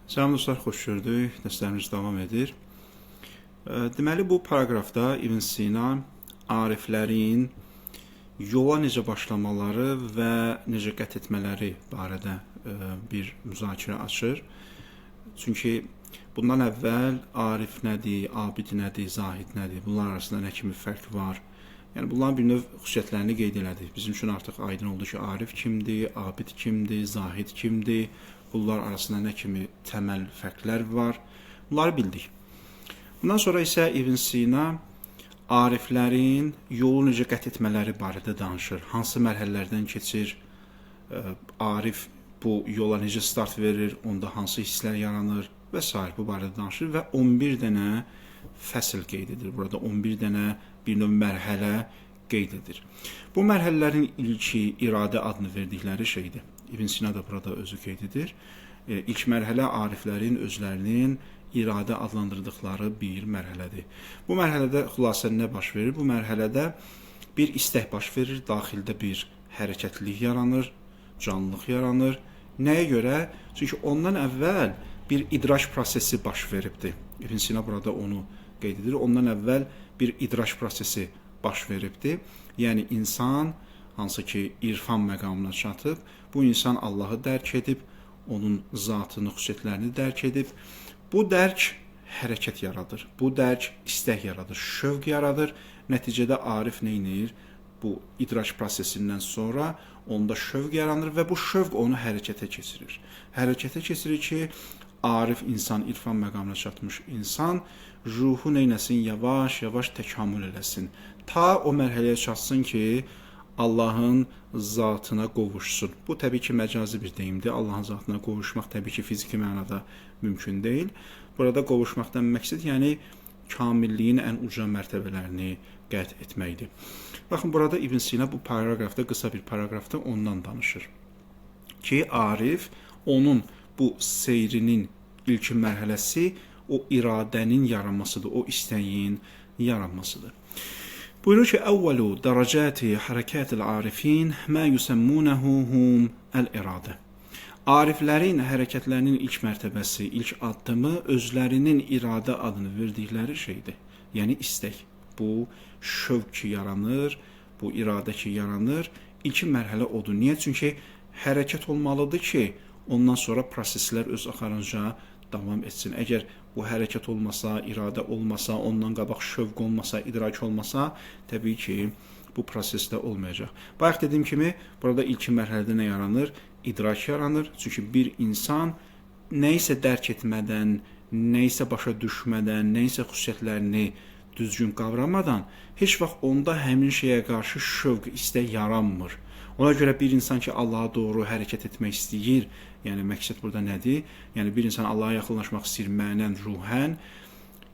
Salam dostlar, xoş gördük. Dərslərimiz davam edir. Deməli, bu paraqrafda İbn Sina ariflərin yola necə başlamaları və necə qət etmələri barədə bir müzakirə açır. Çünki bundan əvvəl arif nədir, abid nədir, zahid nədir, bunlar arasında nə kimi fərq var? Yəni, bunların bir növ xüsusiyyətlərini qeyd elədik. Bizim üçün artıq aydın oldu ki, arif kimdir, abid kimdir, zahid kimdir? Bunlar arasında nə kimi təməl fərqlər var? Bunları bildik. Bundan sonra isə İbn Sina ariflərin yolu necə qət etmələri barədə danışır. Hansı mərhələlərdən keçir? Arif bu yola necə start verir? Onda hansı hisslər yaranır? Və s. bu barədə danışır və 11 dənə fəsil qeyd edir. Burada 11 dənə bir növ mərhələ qeyd edir. Bu mərhələlərin ilki iradə adını verdikləri şeydir. İbn Sina da burada özü qeyd edir. İlk mərhələ ariflərin özlərinin iradə adlandırdıqları bir mərhələdir. Bu mərhələdə xülasən nə baş verir? Bu mərhələdə bir istək baş verir, daxildə bir hərəkətlilik yaranır, canlılıq yaranır. Nəyə görə? Çünki ondan əvvəl bir idraç prosesi baş veribdir. İbn Sina burada onu qeyd edir. Ondan əvvəl bir idraç prosesi baş veribdir. Yəni insan hansı ki irfan məqamına çatıb, bu insan Allahı dərk edib, onun zatını, xüsusiyyətlərini dərk edib. Bu dərk hərəkət yaradır. Bu dərk istək yaradır, şövq yaradır. Nəticədə arif nə edir? Bu idraç prosesindən sonra onda şövq yaranır və bu şövq onu hərəkətə keçirir. Hərəkətə keçirir ki, arif insan, irfan məqamına çatmış insan ruhu neynəsin? Yavaş-yavaş təkamül eləsin. Ta o mərhələyə çatsın ki, Allahın zatına qovuşsun. Bu təbii ki məcazi bir deyimdir. Allahın zatına qovuşmaq təbii ki fiziki mənada mümkün deyil. Burada qovuşmaqdan məqsəd yəni kamilliyin ən uca mərtəbələrini qət etməkdir. Baxın, burada İbn Sina bu paraqrafda, qısa bir paraqrafda ondan danışır ki, arif onun bu seyrinin ilk mərhələsi o iradənin yaranmasıdır, o istəyin yaranmasıdır. Buyurur ki, əvvəlu dərəcəti hərəkətil arifin mə yüsəmmunəhu hum əl-iradə. Ariflərin hərəkətlərinin ilk mərtəbəsi, ilk addımı özlərinin iradə adını verdikləri şeydir. Yəni istək. Bu şövq ki yaranır, bu iradə ki yaranır. İlk mərhələ odur. Niyə? Çünki hərəkət olmalıdır ki, ondan sonra proseslər öz axarınca davam etsin. Əgər bu hərəkət olmasa, iradə olmasa, ondan qabaq şövq olmasa, idrak olmasa, təbii ki, bu prosesdə olmayacaq. Bayaq dediyim kimi, burada ilk mərhələdə nə yaranır? İdrak yaranır. Çünki bir insan nə isə dərk etmədən, nə isə başa düşmədən, nə isə xüsusiyyətlərini düzgün qavramadan, heç vaxt onda həmin şeyə qarşı şövq, istək yaranmır. Ona görə bir insan ki, Allaha doğru hərəkət etmək istəyir, yəni məqsəd burada nədir? Yəni bir insan Allaha yaxınlaşmaq istəyir mənən, ruhən.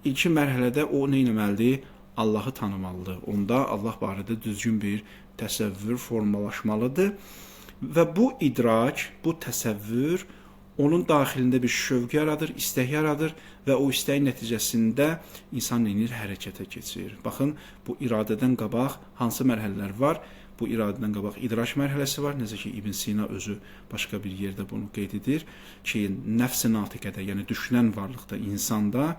İlk mərhələdə o nə etməlidir? Allahı tanımalıdır. Onda Allah barədə düzgün bir təsəvvür formalaşmalıdır. Və bu idrak, bu təsəvvür onun daxilində bir şövq yaradır, istək yaradır və o istəyin nəticəsində insan hərəkətə keçir. Baxın, bu iradədən qabaq hansı mərhələlər var? Bu iradədən qabaq idraç mərhələsi var. Necə ki, İbn Sina özü başqa bir yerdə bunu qeyd edir ki, nəfs-i natiqədə, yəni düşünən varlıqda, insanda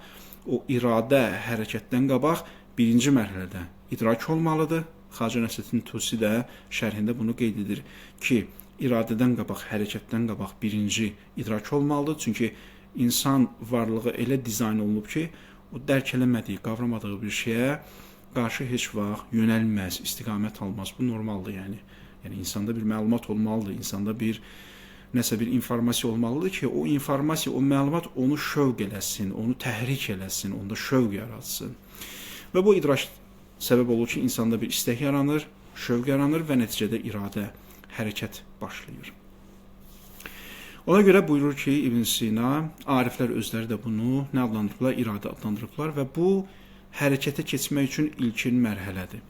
o iradə hərəkətdən qabaq birinci mərhələdə idrak olmalıdır. Xacə Nəsrəddin Tusi də şərhində bunu qeyd edir ki, iradədən qabaq, hərəkətdən qabaq birinci idrak olmalıdır. Çünki insan varlığı elə dizayn olunub ki, o dərk eləmədiyi, qavramadığı bir şeyə qarşı heç vaxt yönəlməz, istiqamət almaz. Bu normaldır yəni. Yəni insanda bir məlumat olmalıdır, insanda bir nəsə bir informasiya olmalıdır ki, o informasiya, o məlumat onu şövq eləsin, onu təhrik eləsin, onda şövq yaratsın. Və bu idraç səbəb olur ki, insanda bir istək yaranır, şövq yaranır və nəticədə iradə, hərəkət başlayır. Ona görə buyurur ki, İbn Sina, ariflər özləri də bunu nə adlandırıblar? İradə adlandırıblar və bu hərəkətə keçmək üçün ilkin mərhələdir.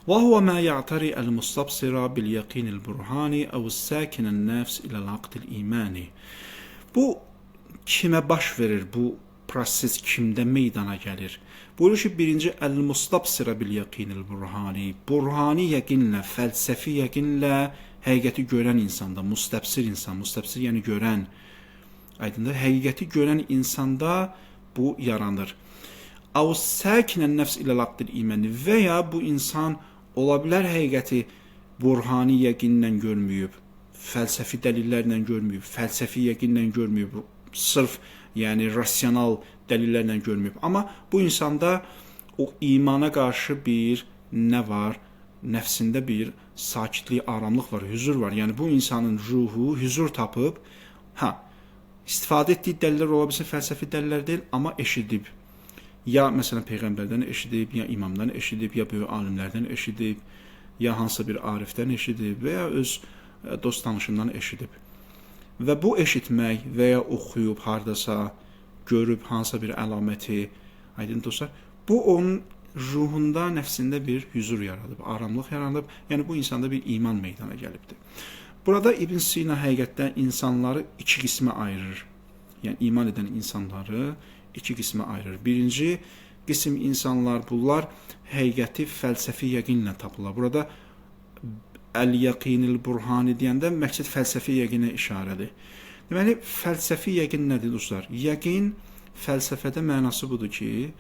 وَهُوَ مَا يَعْتَرِي الْمُسْتَبْصِرَ بِالْيَقِينِ الْبُرْهَانِ أَوْ السَّاكِنَ النَّفْسِ إِلَى الْعَقْدِ الْإِيمَانِ. Bu kimə baş verir? Bu proses kimdə meydana gəlir? Buyurur ki, birinci el-mustabsira bil-yaqinil burhani. Burhani yəqinlə, fəlsəfi yəqinlə həqiqəti görən insanda, mustabsir insan, mustabsir yəni görən, Aydındır? Həqiqəti görən insanda bu yaranır. Əv səkinən nəfs ilə laqdir imani və ya bu insan ola bilər həqiqəti burhani yəqinlə görməyib, fəlsəfi dəlillərlə görməyib, fəlsəfi yəqinlə görməyib, sırf yəni rasional dəlillərlə görməyib. Amma bu insanda o imana qarşı bir nə var? Nəfsində bir sakitlik, aramlıq var, huzur var. Yəni bu insanın ruhu huzur tapıb, istifadə etdiyi dəlillər ola bilsin fəlsəfi dəlillər deyil, amma eşidib. Ya məsələn peyğəmbərdən eşidib, ya imamdan eşidib, ya böyük alimlərdən eşidib, ya hansısa bir arifdən eşidib və ya öz dost tanışından eşidib. Və bu eşitmək və ya oxuyub hardasa görüb hansısa bir əlaməti, aydın dostlar, bu onun ruhunda, nəfsində bir huzur yaradıb, aramlıq yaradıb. Yəni bu insanda bir iman meydana gəlibdir. Burada İbn Sina həqiqətdə insanları iki qismə ayırır. Yəni iman edən insanları iki qismə ayırır. Birinci qism insanlar, bunlar həqiqəti fəlsəfi yəqinlə tapırlar. Burada əl-yəqinil burhani deyəndə məqsəd fəlsəfi yəqinə işarədir. Deməli, fəlsəfi yəqin nədir dostlar? Yəqin fəlsəfədə mənası budur ki,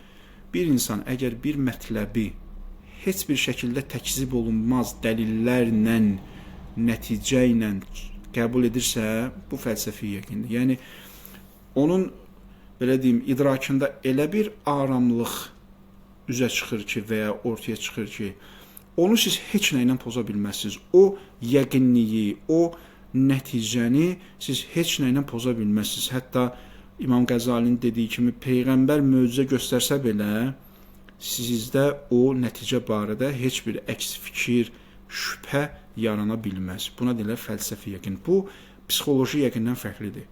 bir insan əgər bir mətləbi heç bir şəkildə təkzib olunmaz dəlillərlə, nəticə ilə qəbul edirsə, bu fəlsəfi yəqindir. Yəni, onun, belə deyim, idrakında elə bir aramlıq üzə çıxır ki, və ya ortaya çıxır ki, onu siz heç nə ilə poza bilməzsiniz. O yəqinliyi, o nəticəni siz heç nə ilə poza bilməzsiniz. Hətta İmam Qəzalinin dediyi kimi, Peyğəmbər möcüzə göstərsə belə, sizdə o nəticə barədə heç bir əks fikir, şübhə yarana bilməz. Buna deyirlər fəlsəfi yəqin. Bu, psixoloji yəqindən fərqlidir.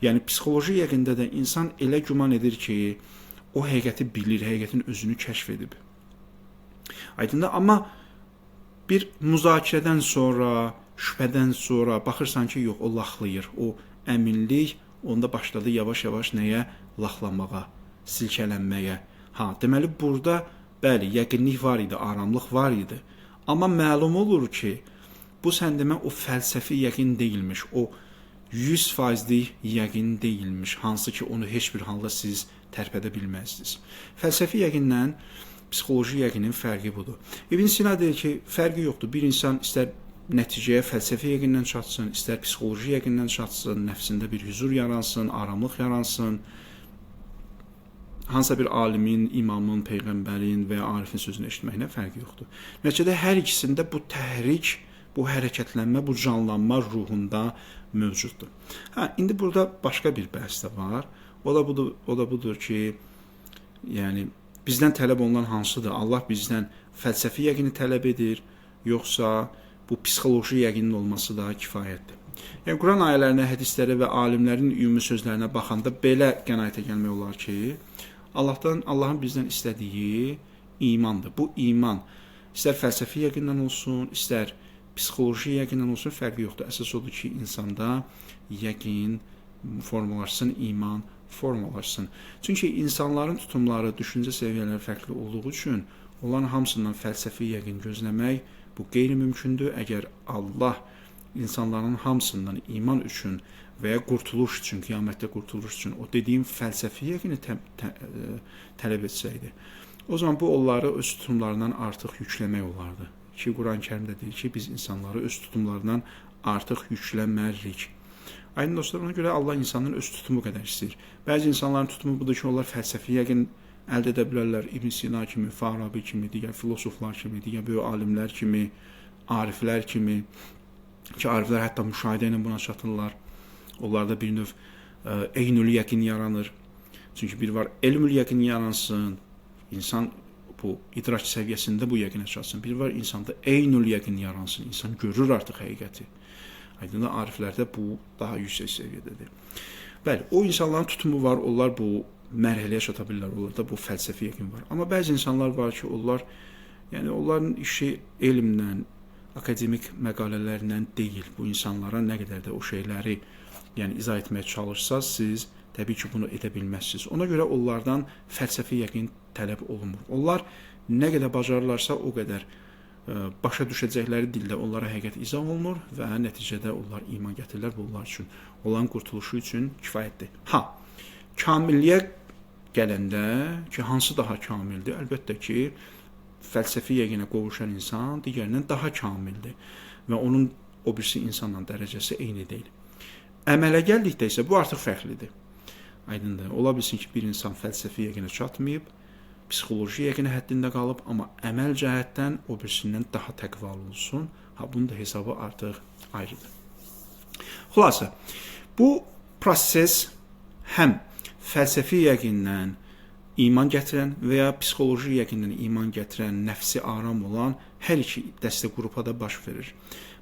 Yəni, psixoloji yəqində də insan elə güman edir ki, o həqiqəti bilir, həqiqətin özünü kəşf edib. Aydındır, amma bir müzakirədən sonra, şübhədən sonra baxırsan ki, yox, o laxlayır, o əminlik, onda başladı yavaş-yavaş nəyə? Laxlamağa, silkələnməyə. Deməli, burada, bəli, yəqinlik var idi, aramlıq var idi. Amma məlum olur ki, bu sən demə o fəlsəfi yəqin deyilmiş, o 100%lik yəqin deyilmiş, hansı ki, onu heç bir halda siz tərpədə bilməzdiniz. Fəlsəfi yəqinlə psixoloji yəqinin fərqi budur. İbn Sina deyir ki, fərqi yoxdur. Bir insan istər nəticəyə fəlsəfi yəqindən çatsın, istər psixoloji yəqindən çatsın, nəfsində bir huzur yaransın, aramlıq yaransın, hansısa bir alimin, imamın, peyğəmbərin və ya arifin sözünü eşitməklə fərqi yoxdur. Nəticədə hər ikisində bu təhrik, bu hərəkətlənmə, bu canlanma ruhunda mövcuddur. İndi burada başqa bir bəhs də var. O da budur ki, yəni bizdən tələb olunan hansıdır? Allah bizdən fəlsəfi yəqini tələb edir, yoxsa bu psixoloji yəqinin olması da kifayətdir. Yəni, Quran ayələrinə, hədislərə və alimlərin ümumi sözlərinə baxanda belə qənaətə gəlmək olar ki, Allahın bizdən istədiyi imandır. Bu iman istər fəlsəfi yəqindən olsun, istər psixoloji yəqindən olsun, fərqi yoxdur. Əsas odur ki, insanda yəqin formalaşsın, iman formalaşsın. Çünki insanların tutumları, düşüncə səviyyələri fərqli olduğu üçün onların hamısından fəlsəfi yəqin gözləmək bu qeyri-mümkündür. Əgər Allah insanların hamısından iman üçün və ya qurtuluş üçün, qiyamətdə qurtuluş üçün o dediyim fəlsəfi yəqini tələb etsəydi, o zaman bu onları öz tutumlarından artıq yükləmək olardı. Ki, Quran-Kərimdə deyir ki, biz insanları öz tutumlarından artıq yükləmərik. Aydın dostlar, ona görə Allah insanın öz tutumu qədər istəyir. Bəzi insanların tutumu budur ki, onlar fəlsəfi yəqin əldə edə bilərlər. İbn Sina kimi, Farabi kimi, digər filosoflar kimi, digər böyük alimlər kimi, ariflər kimi, ki, ariflər hətta müşahidə ilə buna çatırlar. Onlarda bir növ eynül yəqin yaranır. Çünki bir var, elmül yəqin yaransın, insan bu idrak səviyyəsində bu yəqinə çatsın. Bir var, insanda eynül yəqin yaransın, insan görür artıq həqiqəti. Aydınca ariflərdə bu daha yüksək səviyyədədir. Bəli, o insanların tutumu var, onlar bu mərhələyə çata bilirlər, onlarda bu fəlsəfi yəqin var. Amma bəzi insanlar var ki, onların işi elmlə, akademik məqalələrlə deyil. Bu insanlara nə qədər də o şeyləri izah etməyə çalışsaz, siz təbii ki, bunu edə bilməzsiniz. Ona görə onlardan fəlsəfi yəqin tələb olunmur. Onlar nə qədər bacarırlarsa, o qədər başa düşəcəkləri dildə onlara həqiqət izah olunur və nəticədə onlar iman gətirirlər. Bu onlar üçün olan qurtuluşu üçün kifayətdir. Kamilliyə gələndə ki, hansı daha kamildir? Əlbəttə ki, fəlsəfi yəqinə qovuşan insan digərindən daha kamildir və onun o birisi insanla dərəcəsi eyni deyil. Əmələ gəldikdə isə bu artıq fərqlidir. Aydındır. Ola bilsin ki, bir insan fəlsəfi yəqinə çatmayıb, psixoloji yəqinə həddində qalıb, amma əməl cəhətdən o birisindən daha təqvalı olsun. Bunun da hesabı artıq ayrıdır. Xülasə, bu proses həm fəlsəfi yəqindən iman gətirən və ya psixoloji yəqindən iman gətirən, nəfsi aram olan hər iki dəstə qrupa da baş verir.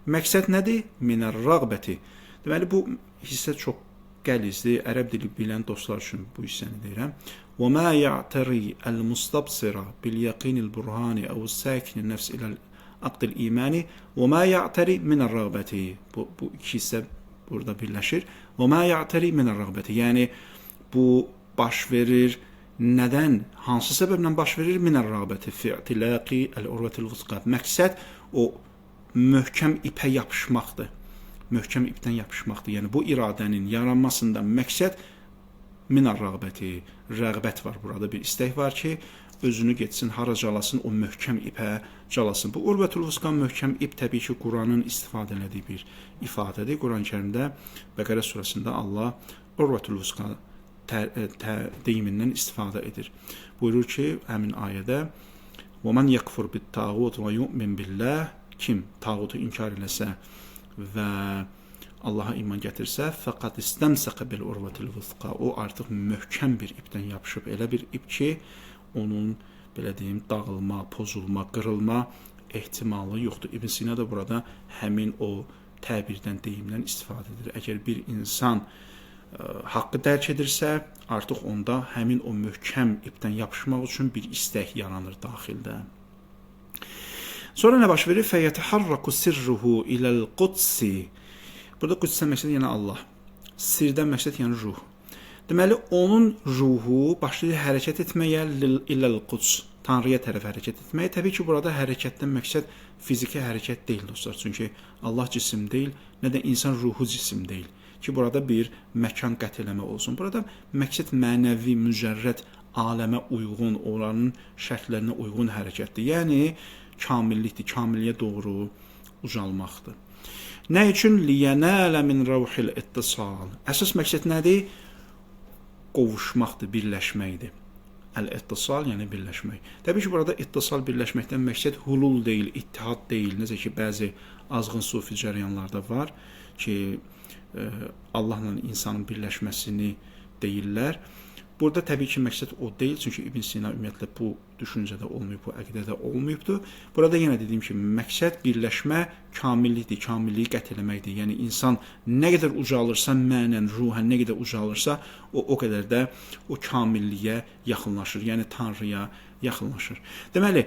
Məqsəd nədir? Minər-rəğbəti. Deməli, bu hissə çox qəlizdir. Ərəb dili bilən dostlar üçün bu hissəni deyirəm. وَمَا يَعْتَرِي الْمُسْتَبْصِرَ بِالْيَقِينِ الْبُرْهَانِ أَوْ السَّاكِنِ النَّفْسِ إِلَى الْعَقْدِ الْإِيمَانِ وَمَا يَعْتَرِي مِنَ الرَّغْبَةِ Bu iki hissə burada birləşir. وَمَا يَعْتَرِي مِنَ الرَّغْبَةِ Yəni, bu baş verir. Nədən? Hansı səbəblə baş verir? مِنَ الرَّغْبَةِ فِي اعْتِلَاقِ الْعُرْوَةِ الْوُثْقَى Məqsəd o möhkəm ipə yapışmaqdır. Möhkəm ipdən yapışmaqdır. Yəni, bu iradənin yaranmasında məqsəd minər-rəğbəti, rəğbət var burada, bir istək var ki, özünü getsin, hara calasın, o möhkəm ipə calasın. Bu urvətül-vusqa möhkəm ip təbii ki, Quranın istifadə elədiyi bir ifadədir. Quran-ı Kərimdə Bəqərə surəsində Allah urvətül-vusqa deyimindən istifadə edir. Buyurur ki, həmin ayədə وَمَنْ يَكْفُرْ بِالْتَاغُوتِ وَيُؤْمِنْ بِاللَّهِ Kim tağutu inkar eləsə və Allaha iman gətirsə, fəqat istəmsəqə bil urvatil vusqa. O artıq möhkəm bir ipdən yapışıb, elə bir ip ki, onun belə deyim, dağılma, pozulma, qırılma ehtimalı yoxdur. İbn Sina da burada həmin o təbirdən, deyimdən istifadə edir. Əgər bir insan haqqı dərk edirsə, artıq onda həmin o möhkəm ipdən yapışmaq üçün bir istək yaranır daxildə. Sonra nə baş verir? Fəyətəharraku sirruhu iləl qudsi. Burada qudsidən məqsəd yəni Allah. Sirdən məqsəd yəni ruh. Deməli, onun ruhu başlayır hərəkət etməyə iləl quds. Tanrıya tərəf hərəkət etməyə. Təbii ki, burada hərəkətdən məqsəd fiziki hərəkət deyil, dostlar. Çünki Allah cisim deyil, nə də insan ruhu cisim deyil. Ki, burada bir məkan qət eləmə olsun. Burada məqsəd mənəvi, mücərrəd aləmə uyğun, oranın şərtlərinə uyğun hərəkətdir. Yəni, kamillikdir, kamilliyə doğru ucalmaqdır. Nə üçün? Liyənələ min rəvhil ittisal. Əsas məqsəd nədir? Qovuşmaqdır, birləşməkdir. Əl-ittisal, yəni birləşmək. Təbii ki, burada ittisal, birləşməkdən məqsəd hulul deyil, ittihad deyil. Necə ki, bəzi azğın sufi cəryanlarda var ki, Allahla insanın birləşməsini deyirlər. Burada təbii ki, məqsəd o deyil, çünki İbn Sina ümumiyyətlə bu düşüncədə olmayıb, bu əqidədə olmayıbdır. Burada yenə dediyim kimi, məqsəd birləşmə kamillikdir, kamilliyi qət eləməkdir. Yəni, insan nə qədər ucalırsa, mənən, ruhən nə qədər ucalırsa, o qədər də o kamilliyə yaxınlaşır, yəni Tanrıya yaxınlaşır. Deməli,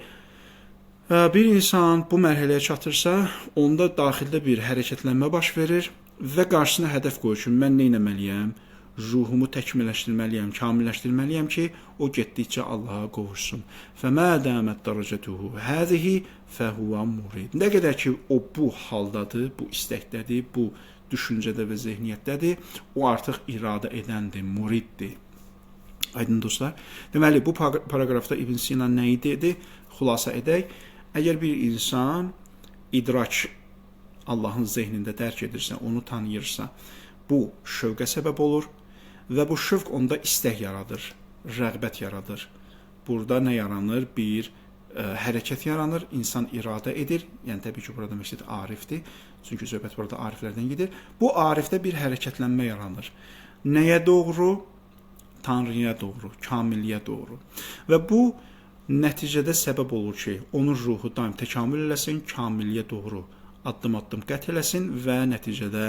bir insan bu mərhələyə çatırsa, onda daxildə bir hərəkətlənmə baş verir və qarşısına hədəf qoyur ki, mən nə etməliyəm? Ruhumu təkmilləşdirməliyəm, kamilləşdirməliyəm ki, o getdikcə Allaha qovuşsun. Fəmə dəmət dərəcətuhu həzihi fəhuvə murid. Nə qədər ki, o bu haldadır, bu istəkdədir, bu düşüncədə və zehniyyətdədir, o artıq iradə edəndir, muriddir. Aydın dostlar. Deməli, bu paragrafda İbn Sina nəyi dedi? Xulasa edək. Əgər bir insan idrak Allahın zehnində dərk edirsə, onu tanıyırsa, bu şövqə səbəb olur və bu şövq onda istək yaradır, rəğbət yaradır. Burada nə yaranır? Bir hərəkət yaranır, insan iradə edir. Yəni, təbii ki, burada məqsəd arifdir. Çünki söhbət burada ariflərdən gedir. Bu arifdə bir hərəkətlənmə yaranır. Nəyə doğru? Tanrıya doğru, kamilliyə doğru. Və bu nəticədə səbəb olur ki, onun ruhu daim təkamül eləsin, kamilliyə doğru addım-addım qət eləsin və nəticədə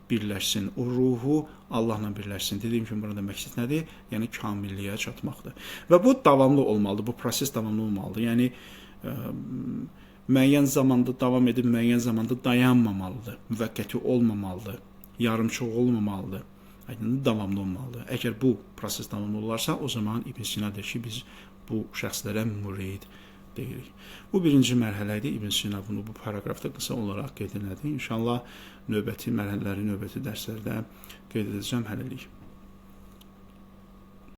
birləşsin. O ruhu Allahla birləşsin. Dediyim kimi, burada məqsəd nədir? Yəni, kamilliyə çatmaqdır. Və bu davamlı olmalıdır, bu proses davamlı olmalıdır. Yəni, müəyyən zamanda davam edib, müəyyən zamanda dayanmamalıdır, müvəqqəti olmamalıdır, yarımçıq olmamalıdır, davamlı olmalıdır. Əgər bu proses davamlı olarsa, o zaman İbn Sina deyir ki, biz bu şəxslərə murid deyirik. Bu birinci mərhələ idi. İbn Sina bunu bu paraqrafda qısa olaraq qeyd elədi. İnşallah növbəti mərhələləri növbəti dərslərdə qeyd edəcəm. Hələlik.